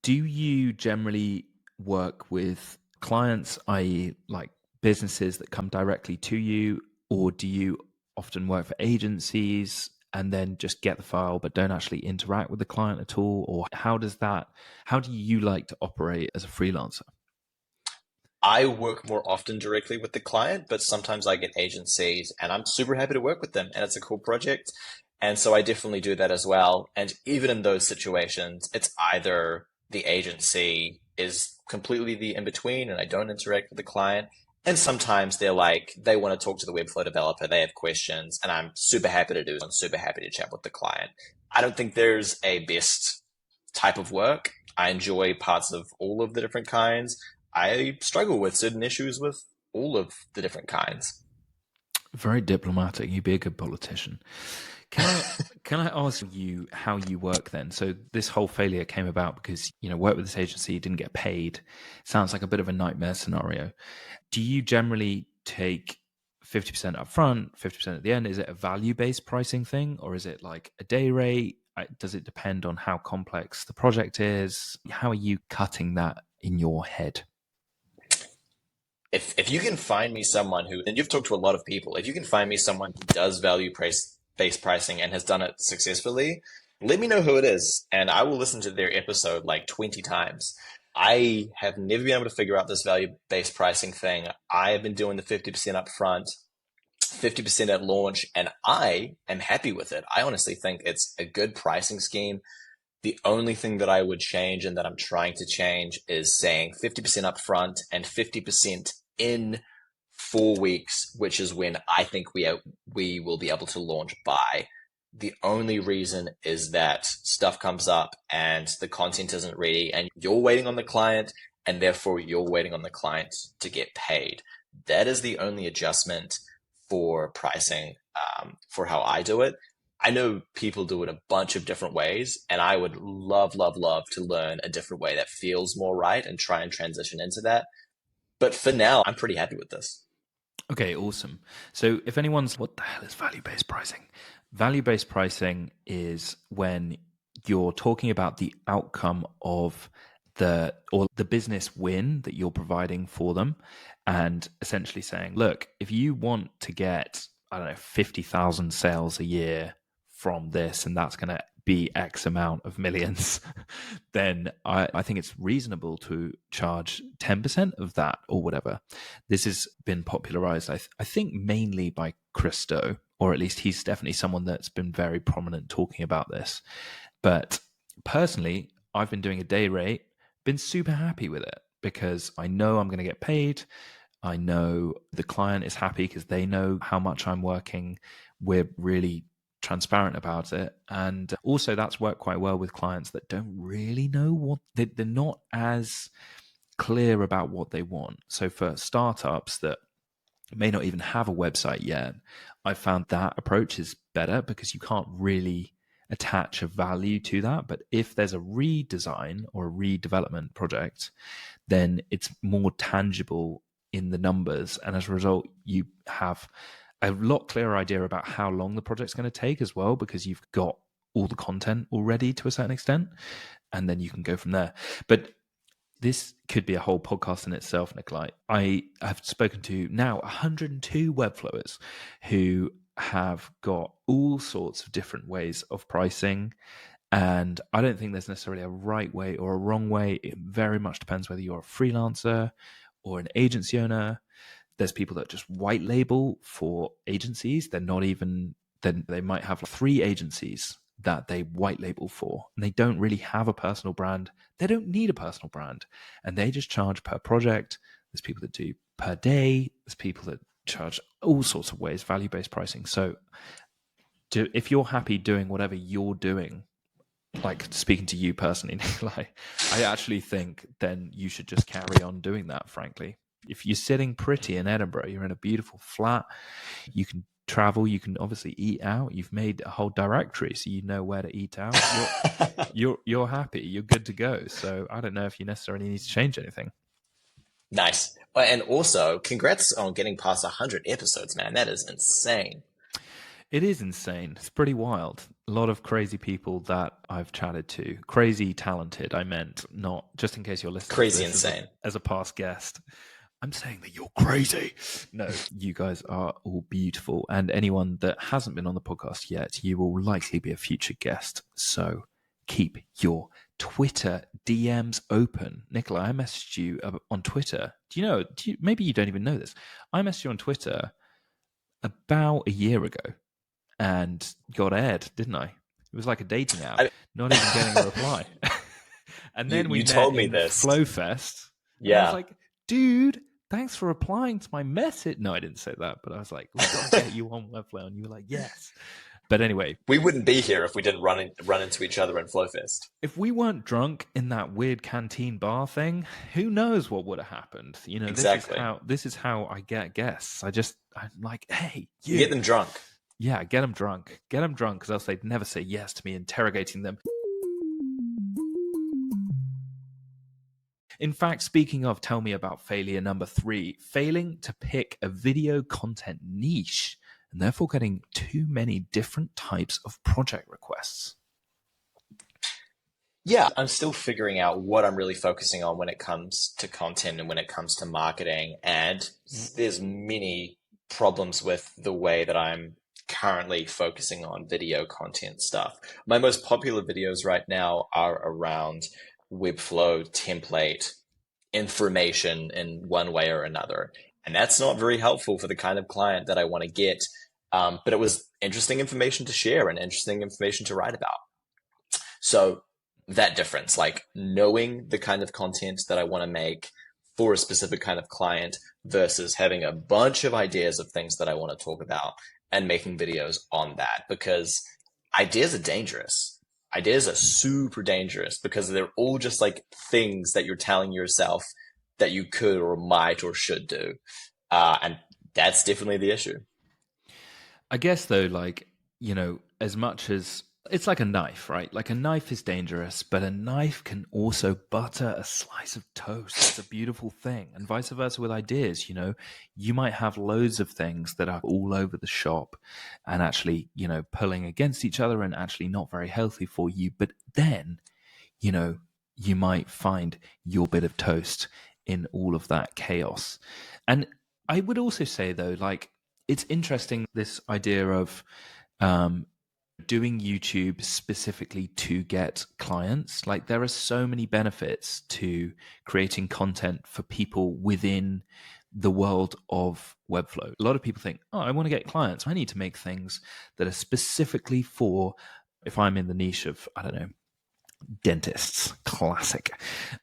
Do you generally work with clients, i.e., like businesses that come directly to you, or do you often work for agencies and then just get the file but don't actually interact with the client at all? Or how do you like to operate as a freelancer? I work more often directly with the client, but sometimes I get agencies and I'm super happy to work with them and it's a cool project. And so I definitely do that as well. And even in those situations, it's either the agency is completely the in between and I don't interact with the client. And sometimes they're like, they want to talk to the Webflow developer, they have questions, and I'm super happy to do it. I'm super happy to chat with the client. I don't think there's a best type of work. I enjoy parts of all of the different kinds. I struggle with certain issues with all of the different kinds. Very diplomatic. You'd be a good politician. Can I ask you how you work then? So this whole failure came about because work with this agency, didn't get paid. Sounds like a bit of a nightmare scenario. Do you generally take 50% up front, 50% at the end? Is it a value-based pricing thing, or is it like a day rate? Does it depend on how complex the project is? How are you cutting that in your head? If you can find me someone who, and you've talked to a lot of people, if you can find me someone who does based pricing and has done it successfully, let me know who it is, and I will listen to their episode like 20 times. I have never been able to figure out this value-based pricing thing. I have been doing the 50% up front, 50% at launch, and I am happy with it. I honestly think it's a good pricing scheme. The only thing that I would change and that I'm trying to change is saying 50% up front and 50% in 4 weeks, which is when I think we will be able to launch by. The only reason is that stuff comes up and the content isn't ready and you're waiting on the client, and therefore you're waiting on the client to get paid. That is the only adjustment for pricing, for how I do it. I know people do it a bunch of different ways, and I would love, love, love to learn a different way that feels more right and try and transition into that. But for now, I'm pretty happy with this. Okay, awesome. So if anyone's, what the hell is value-based pricing? Value-based pricing is when you're talking about the outcome of the business win that you're providing for them, and essentially saying, look, if you want to get, I don't know, 50,000 sales a year from this, and that's going to be X amount of millions, then I think it's reasonable to charge 10% of that or whatever. This has been popularized, I think, mainly by Christo, or at least he's definitely someone that's been very prominent talking about this. But personally, I've been doing a day rate, been super happy with it because I know I'm going to get paid. I know the client is happy because they know how much I'm working. We're really transparent about it. And also that's worked quite well with clients that don't really know what they're not as clear about what they want. So for startups that may not even have a website yet, I found that approach is better because you can't really attach a value to that. But if there's a redesign or a redevelopment project, then it's more tangible in the numbers. And as a result, you have a lot clearer idea about how long the project's going to take as well, because you've got all the content already to a certain extent, and then you can go from there. But this could be a whole podcast in itself, Nikolai. I have spoken to now 102 Webflowers who have got all sorts of different ways of pricing. And I don't think there's necessarily a right way or a wrong way. It very much depends whether you're a freelancer or an agency owner. There's people that just white label for agencies. They're not even, then they might have 3 agencies that they white label for, and they don't really have a personal brand. They don't need a personal brand, and they just charge per project. There's people that do per day. There's people that charge all sorts of ways, value-based pricing. So if you're happy doing whatever you're doing, like speaking to you personally, Nikolai, I actually think then you should just carry on doing that, frankly. If you're sitting pretty in Edinburgh, you're in a beautiful flat, you can travel, you can obviously eat out. You've made a whole directory, so you know where to eat out. You're happy. You're good to go. So I don't know if you necessarily need to change anything. Nice. And also, congrats on getting past 100 episodes, man. That is insane. It is insane. It's pretty wild. A lot of crazy people that I've chatted to. Crazy talented, I meant, not just in case you're listening to Crazy this insane. as a past guest. I'm saying that you're crazy. No, you guys are all beautiful. And anyone that hasn't been on the podcast yet, you will likely be a future guest. So keep your Twitter DMs open. Nikolai, I messaged you on Twitter. Maybe you don't even know this. I messaged you on Twitter about a year ago and got aired, didn't I? It was like a dating app, not even getting a reply. And then we met told me in this. Flowfest. Yeah. And I was like, dude, thanks for replying to my message. No, I didn't say that, but I was like, we've got to get you on Webflow. And you were like, yes. But anyway. We wouldn't be here if we didn't run into each other in Flowfest. If we weren't drunk in that weird canteen bar thing, who knows what would have happened? You know, exactly. This is how I get guests. I'm like, hey, you get them drunk. Yeah, get them drunk. Get them drunk, because else they'd never say yes to me interrogating them. In fact, speaking of, tell me about failure number 3, failing to pick a video content niche and therefore getting too many different types of project requests. Yeah, I'm still figuring out what I'm really focusing on when it comes to content and when it comes to marketing. And there's many problems with the way that I'm currently focusing on video content stuff. My most popular videos right now are around Webflow template information in one way or another. And that's not very helpful for the kind of client that I want to get. But it was interesting information to share and interesting information to write about. So that difference, like knowing the kind of content that I want to make for a specific kind of client versus having a bunch of ideas of things that I want to talk about and making videos on that, because ideas are dangerous. Ideas are super dangerous because they're all just like things that you're telling yourself that you could or might or should do. And that's definitely the issue. I guess though, like, you know, as much as it's like a knife, right? Like a knife is dangerous, but a knife can also butter a slice of toast. It's a beautiful thing. And vice versa with ideas, you know, you might have loads of things that are all over the shop and actually, you know, pulling against each other and actually not very healthy for you. But then, you know, you might find your bit of toast in all of that chaos. And I would also say though, like, it's interesting, this idea of, doing YouTube specifically to get clients. Like there are so many benefits to creating content for people within the world of Webflow. A lot of people think, oh, I want to get clients. I need to make things that are specifically for, if I'm in the niche of, I don't know, dentists, classic.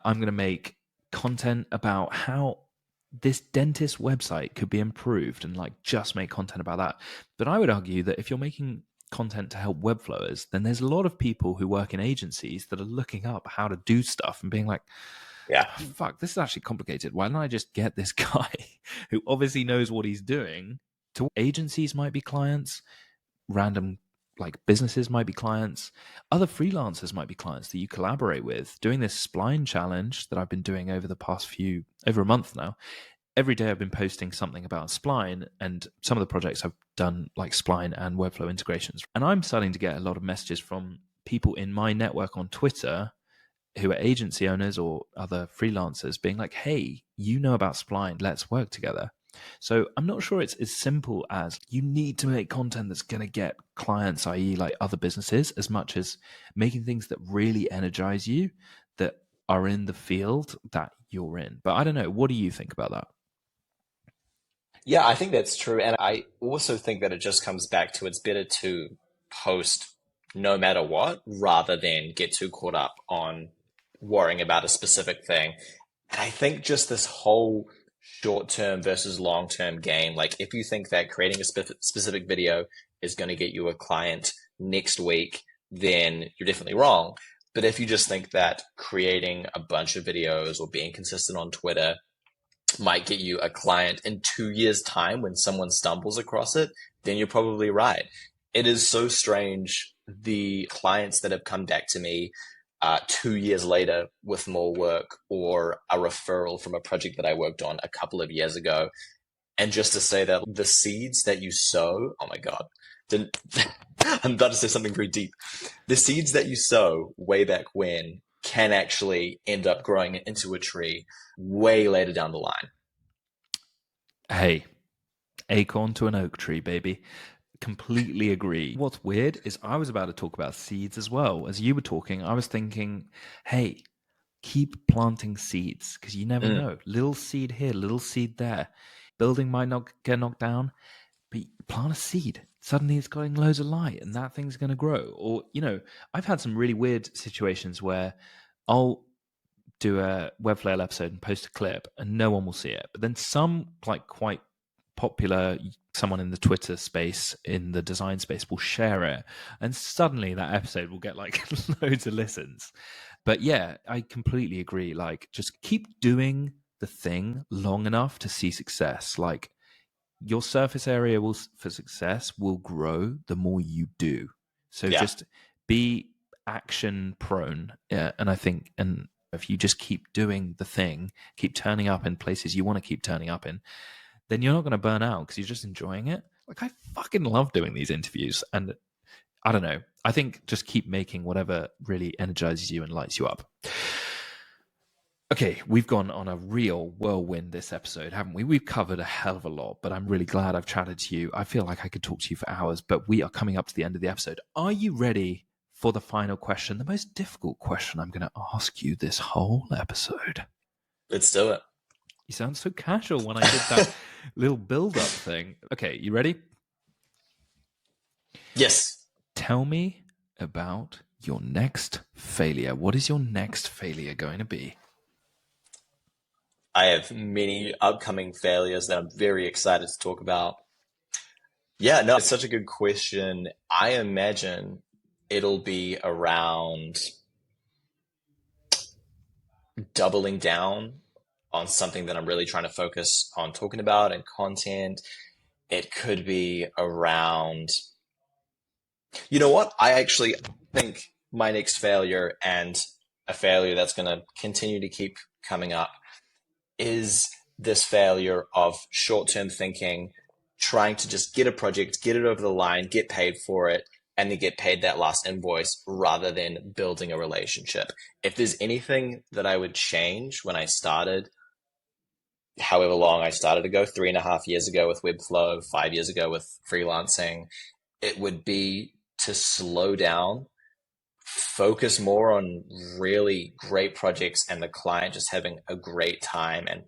I'm going to make content about how this dentist website could be improved and like just make content about that. But I would argue that if you're making content to help Webflowers, then there's a lot of people who work in agencies that are looking up how to do stuff and being like, yeah, fuck, this is actually complicated. Why don't I just get this guy who obviously knows what he's doing? To agencies might be clients, random like businesses might be clients, other freelancers might be clients that you collaborate with. Doing this spline challenge that I've been doing over a month now, every day I've been posting something about Spline, and some of the projects I've done like Spline and Webflow integrations. And I'm starting to get a lot of messages from people in my network on Twitter who are agency owners or other freelancers being like, hey, you know about Spline, let's work together. So I'm not sure it's as simple as you need to make content that's going to get clients, i.e. like other businesses, as much as making things that really energize you, that are in the field that you're in. But I don't know. What do you think about that? Yeah, I think that's true. And I also think that it just comes back to, it's better to post no matter what rather than get too caught up on worrying about a specific thing. And I think just this whole short-term versus long-term game, like if you think that creating a specific video is going to get you a client next week, then you're definitely wrong. But if you just think that creating a bunch of videos or being consistent on Twitter might get you a client in 2 years' time when someone stumbles across it, then you're probably right. It is so strange. The clients that have come back to me 2 years later with more work or a referral from a project that I worked on a couple of years ago. And just to say that the seeds that you sow, oh my God, didn't, I'm about to say something very deep. The seeds that you sow way back when can actually end up growing into a tree way later down the line. Hey, acorn to an oak tree, baby. Completely agree. What's weird is I was about to talk about seeds as well. As you were talking, I was thinking, hey, keep planting seeds because you never Mm, know. Little seed here, little seed there. Building might not get knocked down, but plant a seed. Suddenly it's got loads of light and that thing's going to grow. Or, I've had some really weird situations where I'll do a Webflail episode and post a clip and no one will see it. But then some quite popular, someone in the Twitter space, in the design space will share it. And suddenly that episode will get loads of listens. But yeah, I completely agree. Just keep doing the thing long enough to see success. Your surface area for success will grow the more you do. So yeah. just be action prone. And I think, and if you just keep doing the thing, keep turning up in places you want to keep turning up in, then you're not going to burn out because you're just enjoying it. I fucking love doing these interviews. And I don't know. I think just keep making whatever really energizes you and lights you up. Okay, we've gone on a real whirlwind this episode, haven't we? We've covered a hell of a lot, but I'm really glad I've chatted to you. I feel like I could talk to you for hours, but we are coming up to the end of the episode. Are you ready for the final question, the most difficult question I'm going to ask you this whole episode? Let's do it. You sound so casual when I did that little build-up thing. Okay, you ready? Yes. Tell me about your next failure. What is your next failure going to be? I have many upcoming failures that I'm very excited to talk about. Yeah, no, it's such a good question. I imagine it'll be around doubling down on something that I'm really trying to focus on talking about and content. It could be around, you know what? I actually think my next failure, and a failure that's going to continue to keep coming up, is this failure of short-term thinking, trying to just get a project, get it over the line, get paid for it, and then get paid that last invoice rather than building a relationship. If there's anything that I would change when I started, however long I started ago, 3.5 years ago with Webflow, 5 years ago with freelancing, it would be to slow down, focus more on really great projects and the client just having a great time, and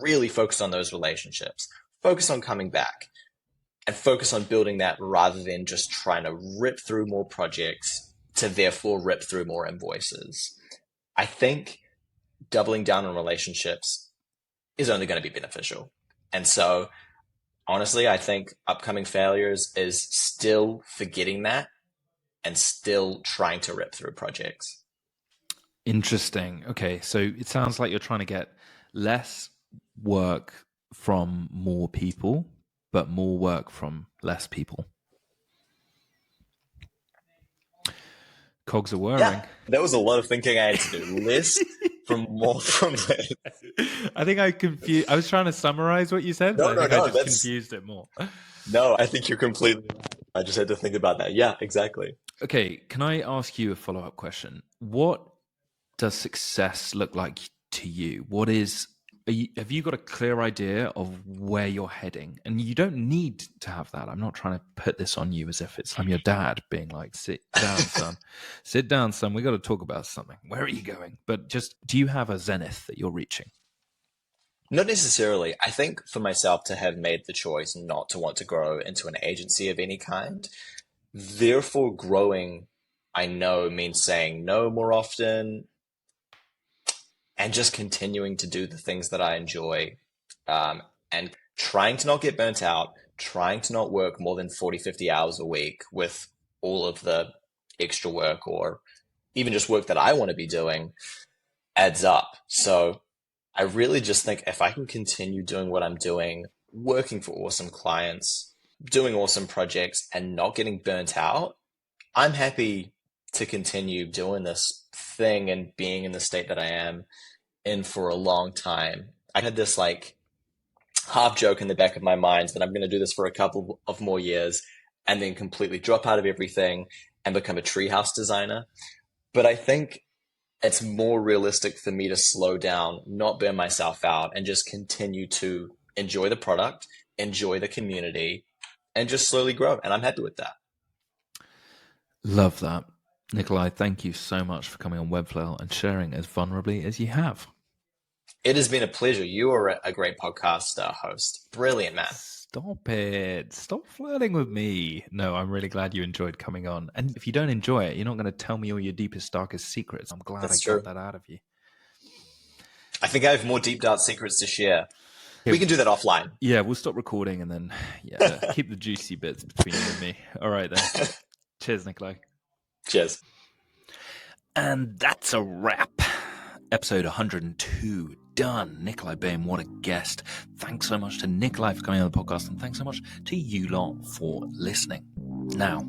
really focus on those relationships. Focus on coming back and focus on building that rather than just trying to rip through more projects to therefore rip through more invoices. I think doubling down on relationships is only going to be beneficial. And so, honestly, I think upcoming failures is still forgetting that and still trying to rip through projects. Interesting. Okay, so it sounds like you're trying to get less work from more people, but more work from less people. Cogs are whirring. Yeah, that was a lot of thinking I had to do. Less from more from less. I think I confused. I was trying to summarize what you said, but I think I just confused it more. No, I think you're completely right. I just had to think about that. Yeah, exactly. Okay, can I ask you a follow-up question? What does success look like to you? Have you got a clear idea of where you're heading? And you don't need to have that. I'm not trying to put this on you as if I'm your dad being like, sit down, son. Sit down, son. We got to talk about something. Where are you going? But just, do you have a zenith that you're reaching? Not necessarily. I think for myself to have made the choice not to want to grow into an agency of any kind, therefore growing, I know, means saying no more often and just continuing to do the things that I enjoy, and trying to not get burnt out, trying to not work more than 40, 50 hours a week with all of the extra work or even just work that I want to be doing adds up. So I really just think if I can continue doing what I'm doing, working for awesome clients, doing awesome projects and not getting burnt out, I'm happy to continue doing this thing and being in the state that I am in for a long time. I had this like half joke in the back of my mind that I'm going to do this for a couple of more years and then completely drop out of everything and become a treehouse designer. But I think it's more realistic for me to slow down, not burn myself out, and just continue to enjoy the product, enjoy the community, and just slowly grow. And I'm happy with that. Love that. Nikolai, thank you so much for coming on Webflow and sharing as vulnerably as you have. It has been a pleasure. You are a great podcast host. Brilliant, man. Stop it. Stop flirting with me. No, I'm really glad you enjoyed coming on. And if you don't enjoy it, you're not going to tell me all your deepest, darkest secrets. I'm glad I got that out of you. I think I have more deep, dark secrets to share. We can do that offline. Yeah, we'll stop recording and then keep the juicy bits between you and me. All right, then. Cheers, Nikolai. Cheers. And that's a wrap. Episode 102 done. Nikolai Bain, what a guest. Thanks so much to Nikolai for coming on the podcast, and thanks so much to you lot for listening. Now,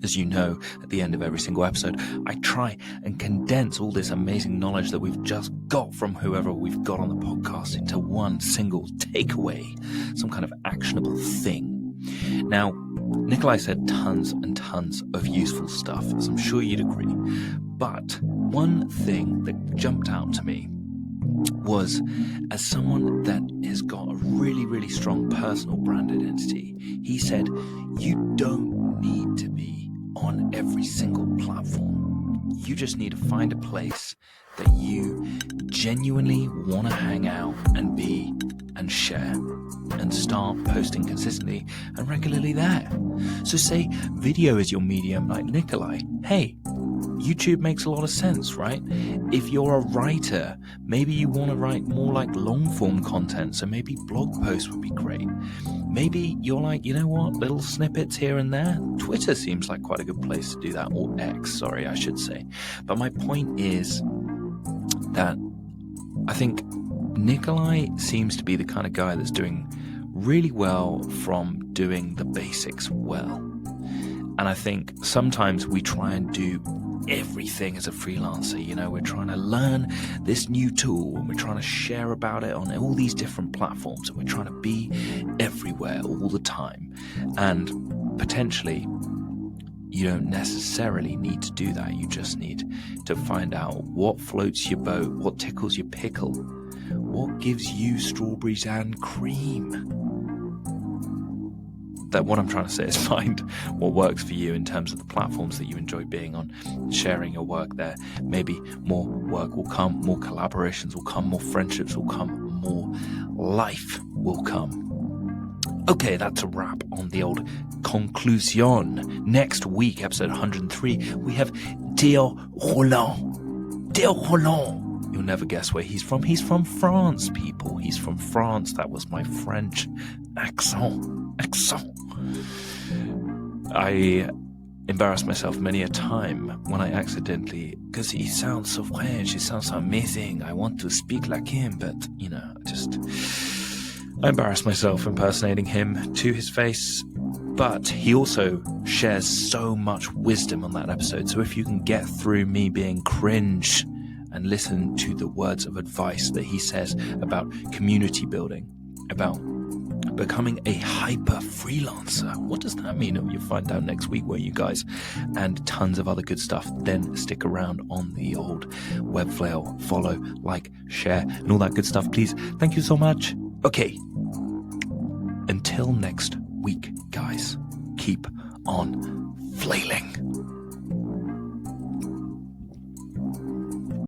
as you know, at the end of every single episode, I try and condense all this amazing knowledge that we've just got from whoever we've got on the podcast into one single takeaway, some kind of actionable thing. Now, Nikolai said tons and tons of useful stuff, as I'm sure you'd agree. But one thing that jumped out to me was, as someone that has got a really, really strong personal brand identity, he said, you don't need to be on every single platform. You just need to find a place that you genuinely want to hang out and be and share, and start posting consistently and regularly there. So say video is your medium like Nikolai. Hey, YouTube makes a lot of sense, right? If you're a writer, maybe you want to write more like long form content, so maybe blog posts would be great. Maybe you're like, you know what, little snippets here and there. Twitter seems like quite a good place to do that, or X, sorry, I should say. But my point is that I think Nikolai seems to be the kind of guy that's doing really well from doing the basics well. And I think sometimes we try and do everything as a freelancer. You know, we're trying to learn this new tool and we're trying to share about it on all these different platforms, and we're trying to be everywhere all the time. And potentially, you don't necessarily need to do that. You just need to find out what floats your boat, what tickles your pickle, what gives you strawberries and cream. That what I'm trying to say is find what works for you in terms of the platforms that you enjoy being on, sharing your work there. Maybe more work will come, more collaborations will come, more friendships will come, more life will come. Okay, that's a wrap on the old conclusion. Next week, episode 103, we have Dear Roland. Dear Roland. You'll never guess where he's from. He's from France, people. He's from France. That was my French accent. I embarrassed myself many a time when I accidentally, because he sounds so French, he sounds so amazing, I want to speak like him, but, you know, I embarrassed myself impersonating him to his face. But he also shares so much wisdom on that episode, so if you can get through me being cringe and listen to the words of advice that he says about community building, about becoming a hyper freelancer. What does that mean? You'll find out next week, won't you guys? And tons of other good stuff. Then stick around on the old Webflail. Follow, like, share, and all that good stuff, please. Thank you so much. Okay. Until next week, guys, keep on flailing.